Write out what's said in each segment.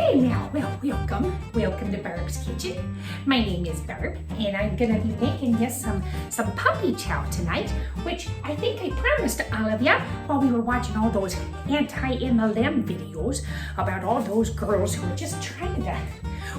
Okay, now, welcome to Barb's Kitchen. My name is Barb, and I'm gonna be making you some puppy chow tonight, which I think I promised all of you while we were watching all those anti-MLM videos about all those girls who are just trying to,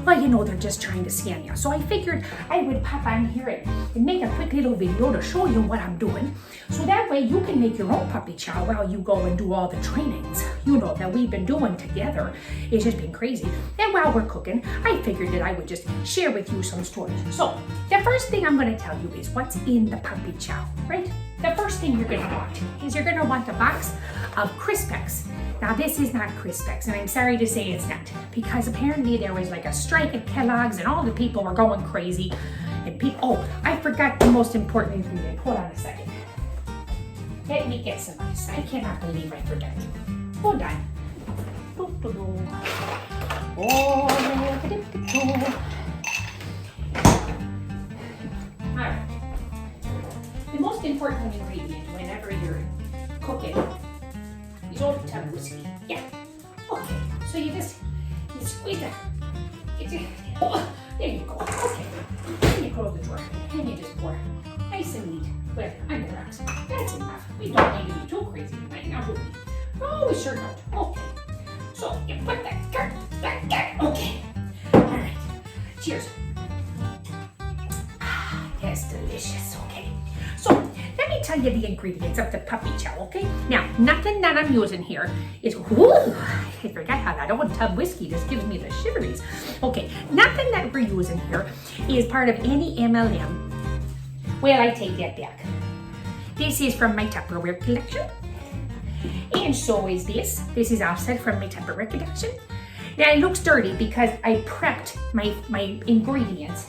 well, you know, they're just trying to scam you. So I figured I would pop on here and make a quick little video to show you what I'm doing. So that way you can make your own puppy chow while you go and do all the trainings, you know, that we've been doing together. It's just been crazy. And while we're cooking, I figured that I would just share with you some stories. So the first thing I'm going to tell you is what's in the puppy chow, right? The first thing you're going to want is you're going to want a box of Crispex. Now this is not Crispex, and I'm sorry to say it's not, because apparently there was like a strike at Kellogg's and all the people were going crazy. And people, oh, I forgot the most important ingredient. Hold on a second. Let me get some ice. I cannot believe I forgot. Hold on. Alright. The most important ingredient whenever you're cooking is old tub whiskey. Yeah. Okay. So you squeeze it. Oh, there you go. Okay. Then you close the drawer and you just pour nice and neat with under wraps. That's enough. We don't need to be too crazy tonight, now do we? No, we sure don't. Okay. So you put that back there. Okay. Alright. Cheers. That's delicious. Okay. So let me tell you the ingredients of the puppy chow, okay? Now, nothing that I'm using here is, whoo, I forgot how that old tub whiskey just gives me the shiveries. Okay, nothing that we're using here is part of any MLM. Well, I take that back. This is from my Tupperware collection. And so is this. This is offset from my Tupperware collection. Now, it looks dirty because I prepped my ingredients.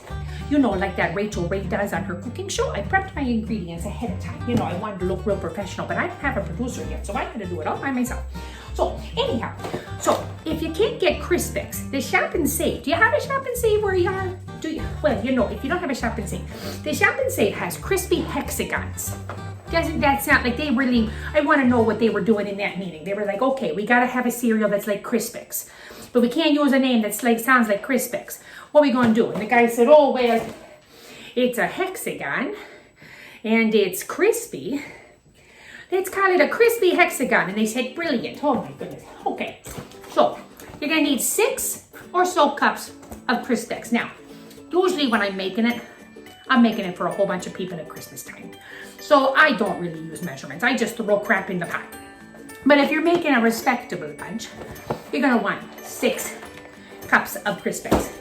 You know, like that Rachel Ray does on her cooking show. I prepped my ingredients ahead of time. You know, I wanted to look real professional, but I don't have a producer yet, so I had to do it all by myself. So, anyhow, so if you can't get Crispex, the Shop and Save. Do you have a Shop and Save where you are? Do you? Well, you know, if you don't have a Shop and Save, the Shop and Save has crispy hexagons. Doesn't that sound like they really, I want to know what they were doing in that meeting. They were like, okay, we got to have a cereal that's like Crispex, but we can't use a name that's like, sounds like Crispex. What are we going to do? And the guy said, oh, well, it's a hexagon and it's crispy. Let's call it a crispy hexagon. And they said, brilliant. Oh my goodness. Okay. So you're going to need 6 or so cups of Crispex. Now, usually when I'm making it for a whole bunch of people at Christmas time. So I don't really use measurements. I just throw crap in the pot. But if you're making a respectable bunch, you're going to want 6 cups of Crispex.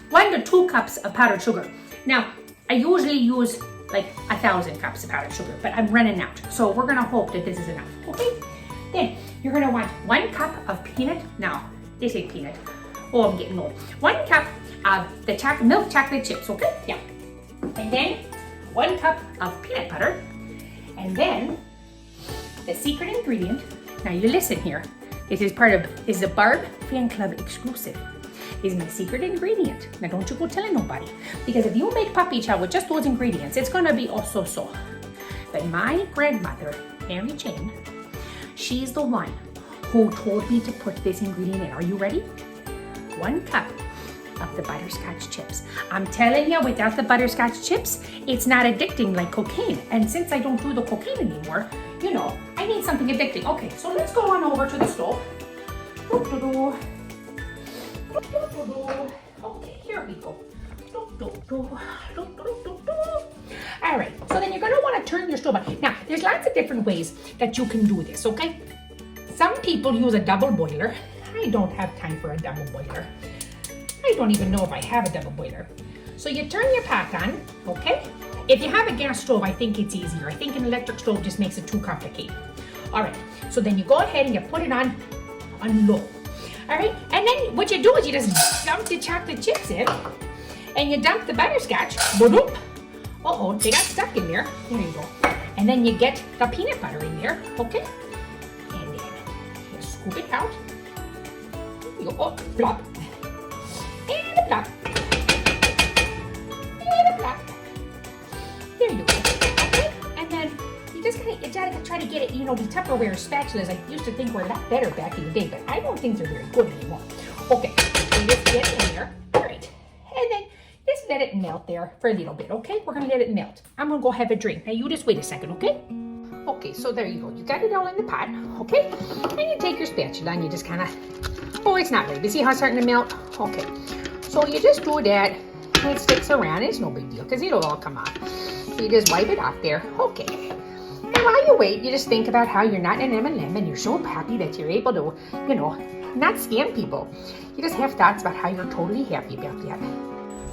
1 to 2 cups of powdered sugar. Now, I usually use like 1,000 cups of powdered sugar, but I'm running out. So we're gonna hope that this is enough, okay? Then, you're gonna want 1 cup of peanut. Now, this ain't peanut. Oh, I'm getting old. 1 cup of the milk chocolate chips, okay? Yeah. And then, 1 cup of peanut butter. And then, the secret ingredient. Now, you listen here. This is a Barb Fan Club exclusive. Is my secret ingredient. Now don't you go telling nobody, because if you make puppy chow with just those ingredients, it's gonna be oh so. But my grandmother, Mary Jane, she's the one who told me to put this ingredient in. Are you ready? 1 cup of the butterscotch chips. I'm telling you, without the butterscotch chips, it's not addicting like cocaine. And since I don't do the cocaine anymore, you know, I need something addicting. Okay, so let's go on over to the stove. Okay, here we go. All right, so then you're going to want to turn your stove on. Now, there's lots of different ways that you can do this, okay? Some people use a double boiler. I don't have time for a double boiler. I don't even know if I have a double boiler. So you turn your pot on, okay? If you have a gas stove, I think it's easier. I think an electric stove just makes it too complicated. All right, so then you go ahead and you put it on low. All right, and then what you do is you just dump the chocolate chips in, and you dump the butterscotch. Uh-oh, they got stuck in there. There you go. And then you get the peanut butter in there, okay? And then you scoop it out. You go, oh, plop. And a plop. And a plop. There you go, okay? And then you just gotta try to get it, you know, the Tupperware spatulas I used to think were a lot better back in the day, but I don't think they're very good anymore. Okay, so just get in there. All right, and then just let it melt there for a little bit, okay? We're gonna let it melt. I'm gonna go have a drink. Now you just wait a second, okay? Okay, so there you go. You got it all in the pot, okay? And you take your spatula and you just kind of, oh, it's not really, but see how it's starting to melt? Okay, so you just do that and it sticks around. It's no big deal because it'll all come off. So you just wipe it off there, okay. And while you wait, you just think about how you're not an M&M and you're so happy that you're able to, you know, not scam people. You just have thoughts about how you're totally happy about that.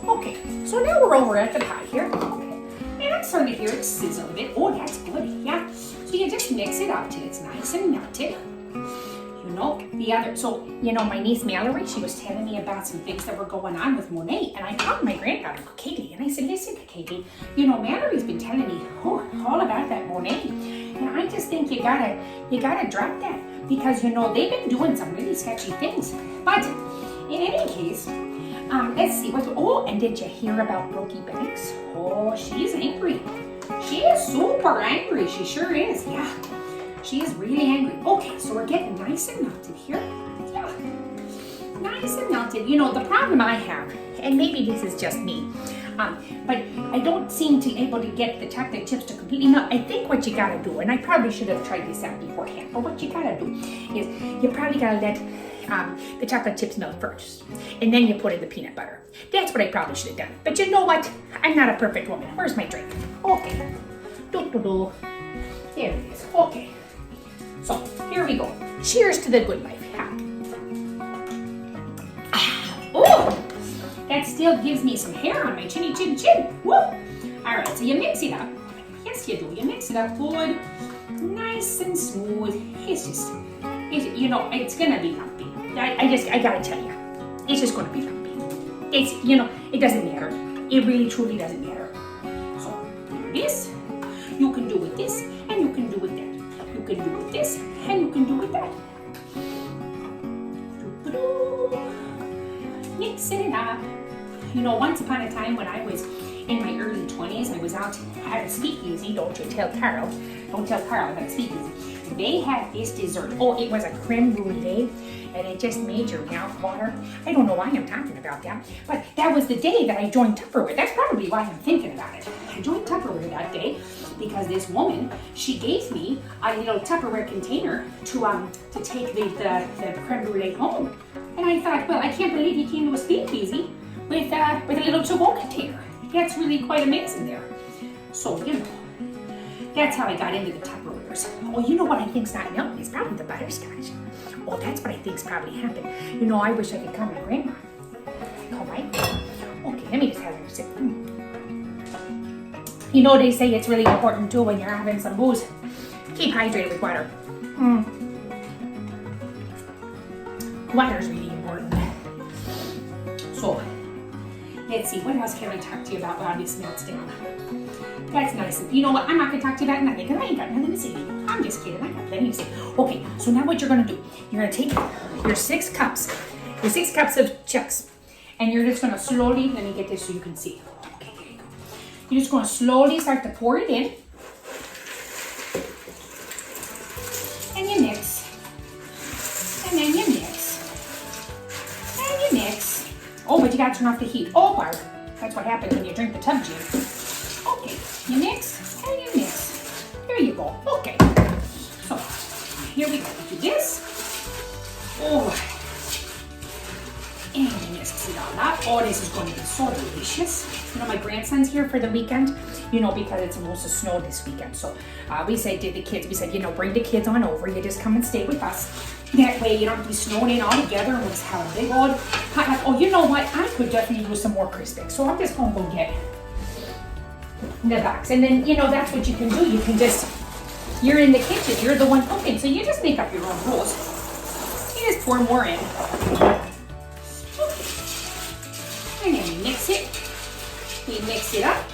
Okay, so now we're over at the pot here. And I'm starting to hear it sizzle a bit. Oh, that's good, yeah. So you just mix it up till it's nice and melted. You know, my niece Mallory, she was telling me about some things that were going on with Monet. And I called my granddaughter, Katie, and I said, listen, Katie, you know, Mallory's been telling me all about that Monet. And I just think you gotta drop that. Because, you know, they've been doing some really sketchy things. But in any case, let's see, and did you hear about Brookie Banks? Oh, she's angry. She is super angry. She sure is, yeah. She is really angry. Okay, so we're getting nice and melted here. Yeah, nice and melted. You know, the problem I have, and maybe this is just me, but I don't seem to be able to get the chocolate chips to completely melt. I think what you gotta do, and I probably should have tried this out beforehand, but what you gotta do is you probably gotta let the chocolate chips melt first, and then you put in the peanut butter. That's what I probably should have done. But you know what? I'm not a perfect woman. Where's my drink? Okay. Do. There it is. Okay. So, here we go. Cheers to the good life. Oh! That still gives me some hair on my chinny chin chin. Woo! Alright, so you mix it up. Yes, you do. You mix it up good. Nice and smooth. You know, it's gonna be lumpy. I gotta tell you. It's just gonna be lumpy. It doesn't matter. It really, truly doesn't matter. So, this, you can do with this, and you can do with that. You can do with this, and you can do with that. Mixing it up. You know, once upon a time when I was in my early 20s, I was out at a speakeasy. Don't tell Carl at a speakeasy. They had this dessert. Oh, it was a creme brulee, and it just made your mouth water. I don't know why I'm talking about that, but that was the day that I joined Tupperware. That's probably why I'm thinking about it. I joined Tupperware that day because this woman, she gave me a little Tupperware container to take the creme brulee home. And I thought, well, I can't believe you came to a speakeasy with a little to-go container. That's really quite amazing there. So, you know, that's how I got into the Tupperwares. Oh, you know what I think's not melting? It's probably the butterscotch. Oh, that's what I think's probably happened. You know, I wish I could come to Grandma. All right. Okay, let me just have a sip. You know, they say it's really important too when you're having some booze. Keep hydrated with water. Water's really important. So, let's see, what else can I talk to you about while this melts down? That's nice. You know what? I'm not going to talk to you about nothing because I ain't got nothing to say to you. I'm just kidding. I got plenty to say. Okay, so now what you're going to do, you're going to take your 6 cups of Chucks, and you're just going to slowly, let me get this so you can see. Okay, there you go. You're just going to slowly start to pour it in. And you mix. And then you mix. And you mix. Oh, but you got to turn off the heat. Oh, Barb. That's what happens when you drink the tub gin. Okay, you mix and you mix. There you go. Okay. So, here we go. We do this. Oh. And you mix it all up. Oh, this is going to be so delicious. You know, my grandson's here for the weekend, you know, because it's supposed to snow this weekend. So, we said to the kids, you know, bring the kids on over. You just come and stay with us. That way you don't have to be snowing in all together and we'll have a big old hot. Oh, you know what? I could definitely use some more Crispix. So I'm just going to go get the box. And then, you know, that's what you can do. You can just, you're in the kitchen. You're the one cooking. So you just make up your own rules. You just pour more in. Okay. And then you mix it. You mix it up.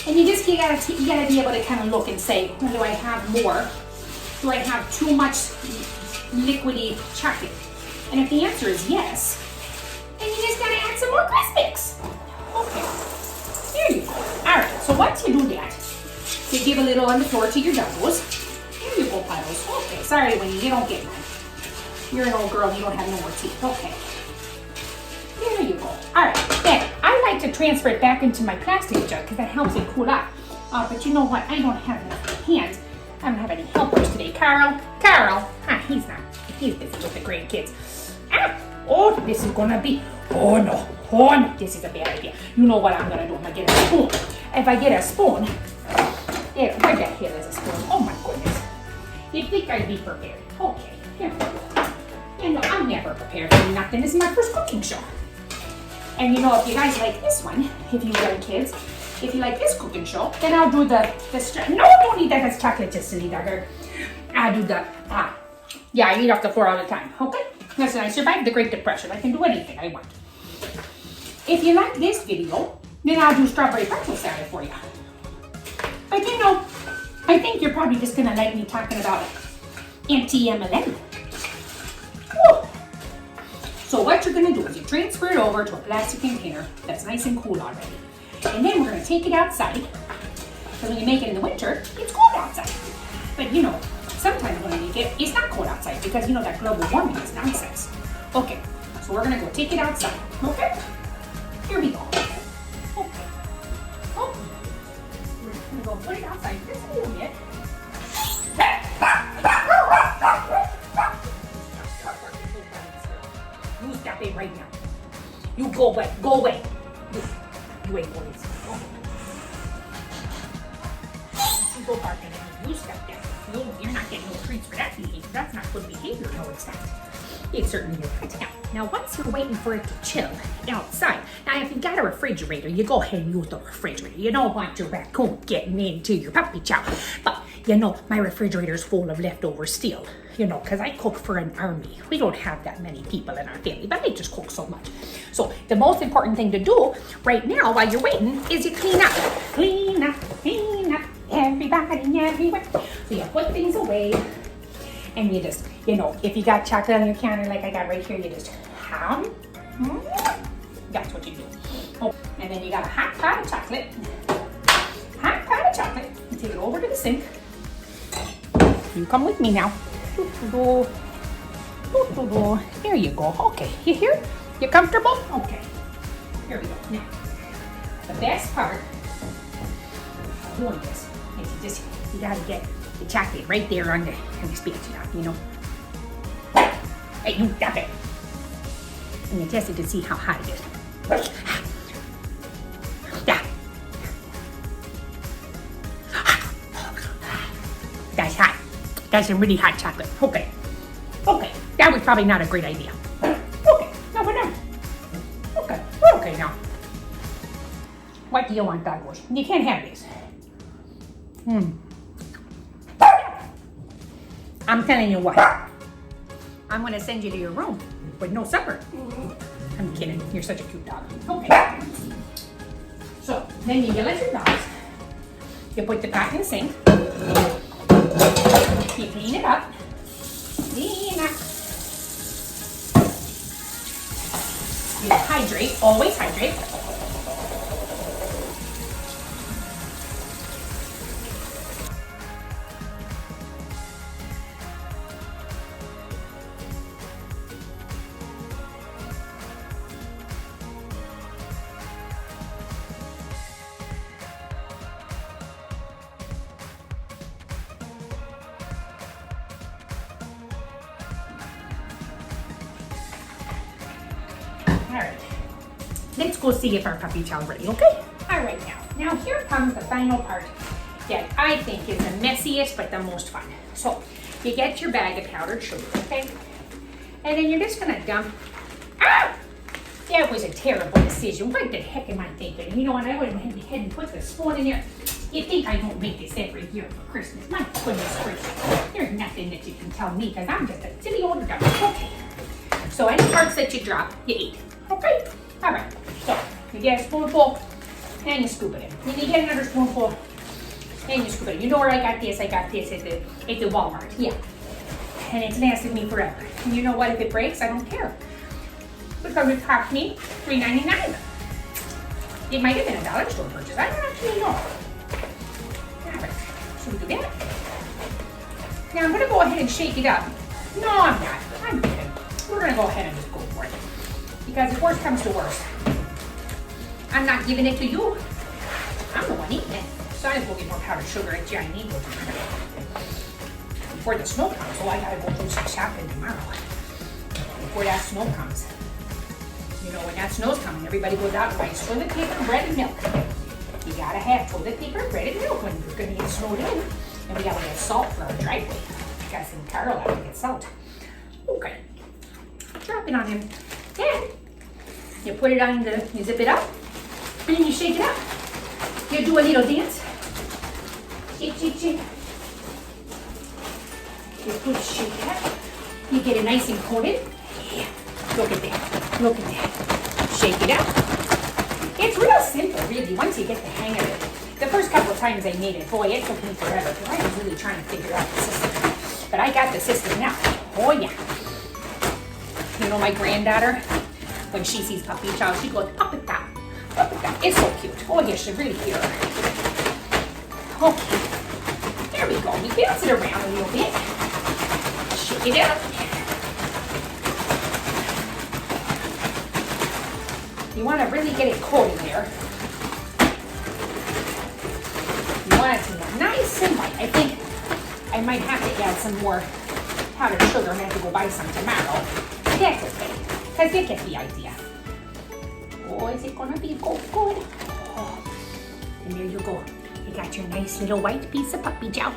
And you gotta be able to kind of look and say, well, do I have more? Do I have too much liquidy chocolate? And if the answer is yes, then you just gotta add some more Crispix. Okay, there you go. All right, so once you do that, you give a little on the floor to your doggos. There you go, Puddles. Okay, sorry, Winnie, you don't get mine. You're an old girl, you don't have no more teeth. Okay. There you go. All right, then I like to transfer it back into my plastic jug because that helps it cool off. But you know what? I don't have enough hands. I don't have any helpers today. Carl, he's not. He's busy with the grandkids. Oh, this is gonna be, oh no, this is a bad idea. You know what I'm gonna do? I'm gonna get a spoon. If I get a spoon, where the hell is a spoon? Oh my goodness. You'd think I'd be prepared. Okay, here we go. You know, I'm never prepared for nothing. This is my first cooking show. And you know, if you guys like this one, if you got kids, if you like this cooking show, then I'll do the no, don't eat that. That's chocolate, just silly dogger. I'll do the, yeah, I eat off the floor all the time. Okay? Listen, I survived the Great Depression. I can do anything I want. If you like this video, then I'll do strawberry pretzel salad for you. But you know, I think you're probably just gonna like me talking about empty M11. Woo. So what you're gonna do is you transfer it over to a plastic container that's nice and cool already. And then we're gonna take it outside. Because when you make it in the winter, it's cold outside. But you know, sometimes when I make it, it's not cold outside because you know that global warming is nonsense. Okay, so we're gonna go take it outside. Okay? Here we go. Okay. Oh, we're gonna go put it outside just a little bit. You stop it right now. You go away. Go away. You ain't going to You go barking at me. You stop that. You're not getting no treats for that behavior. That's not good behavior. No, it's not. It certainly is. Now, once you're waiting for it to chill outside, now if you've got a refrigerator, you go ahead and use the refrigerator. You don't want your raccoon getting into your puppy chow. But, you know, my refrigerator's full of leftover steel. You know, because I cook for an army. We don't have that many people in our family, but I just cook so much. So the most important thing to do right now while you're waiting is you clean up. Clean up, everybody, everywhere. So you put things away and you just, you know, if you got chocolate on your counter like I got right here, you just, that's what you do. Oh, and then you got a hot pot of chocolate. Hot pot of chocolate. You take it over to the sink. You come with me now. There you go. Okay, you here? You comfortable? Okay. Here we go. Now, the best part of doing this is you gotta get the chocolate right there on the spatula, you know. Hey, you stop it. And you test it to see how hot it is. Yeah. That's hot. That's some really hot chocolate. Okay. Okay. That was probably not a great idea. Okay. No, we're done. Okay. We're okay now. What do you want, Douglas? You can't have this. I'm telling you what. I'm going to send you to your room with no supper. I'm kidding. You're such a cute dog. Okay. So, then you yell at your dogs. You put the pot in the sink. You clean it up. Clean up. You hydrate. Always hydrate. All right, let's go see if our puppy chow's ready, okay? All right, now here comes the final part that I think is the messiest but the most fun. So you get your bag of powdered sugar, okay? And then you're just gonna dump, that was a terrible decision. What the heck am I thinking? And you know what, I went ahead and put the spoon in there. You think I don't make this every year for Christmas? My goodness gracious. There's nothing that you can tell me because I'm just a silly old dog. Okay. So any parts that you drop, you eat. Okay? All right. So you get a spoonful and you scoop it in. Then you get another spoonful and you scoop it in. You know where I got this? I got this at the Walmart. Yeah. And it's lasted me forever. And you know what? If it breaks, I don't care. Because it cost me $3.99. It might have been a dollar store purchase. I don't actually know. All right. So we do that. Now I'm going to go ahead and shake it up. No, I'm not. I'm kidding. We're gonna go ahead and just go for it. Because if worst comes to worst, I'm not giving it to you. I'm the one eating it. So I just go get more powdered sugar and I need it. Before the snow comes, so I gotta go do some shopping tomorrow. Before that snow comes. You know, when that snow's coming, everybody goes out and buys toilet paper, bread, and milk. You gotta have toilet paper, bread, and milk when you're gonna get snowed in. And we gotta get salt for our driveway. Because in Carol, I gotta get salt. Okay. Drop it on him. Then, you put it on you zip it up, and then you shake it up. You do a little dance. Shake, shake, shake. You put shake it up. You get it nice and coated. Yeah. Look at that. Look at that. Shake it up. It's real simple, really, once you get the hang of it. The first couple of times I made it, boy, it took me forever because I was really trying to figure out the system. But I got the system now. Oh, yeah. You know, my granddaughter, when she sees Puppy Chow, she goes, up and down, up and down. It's so cute. Oh, you should really hear her. Okay. There we go. We bounce it around a little bit. Shake it up. You want to really get it coated there. You want it to be nice and light. I think I might have to add some more powdered sugar. I'm going to have to go buy some tomorrow. That's okay, because you get the idea. Oh, is it going to be good? Oh, and there you go. You got your nice little white piece of puppy chow.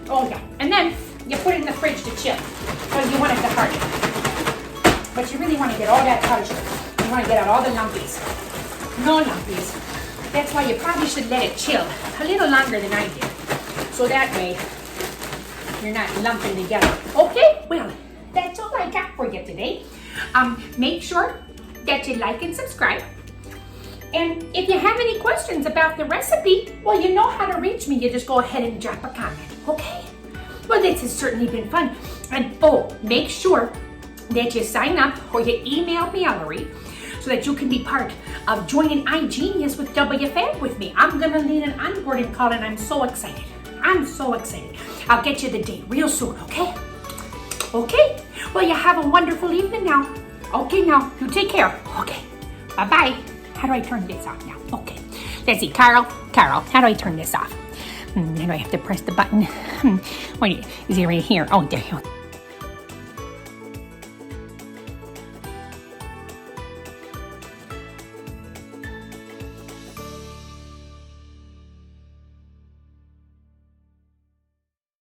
Oh, yeah. And then you put it in the fridge to chill, because you want it to harden. But you really want to get all that powdered sugar. You want to get out all the lumpies. No lumpies. That's why you probably should let it chill a little longer than I did. So that way, you're not lumping together. Okay, well, that's all I got for you today. Make sure that you like and subscribe. And if you have any questions about the recipe, well, you know how to reach me. You just go ahead and drop a comment, okay? Well, this has certainly been fun. And oh, make sure that you sign up or you email Mallory so that you can be part of joining iGenius with WFAB with me. I'm gonna need an onboarding call and I'm so excited. I'm so excited. I'll get you the date real soon, okay? Okay? Well, you have a wonderful evening now. Okay, now, you take care. Okay, bye-bye. How do I turn this off now? Okay, let's see, Carol, how do I turn this off? Then I have to press the button. Wait, is it right here? Oh, there you go.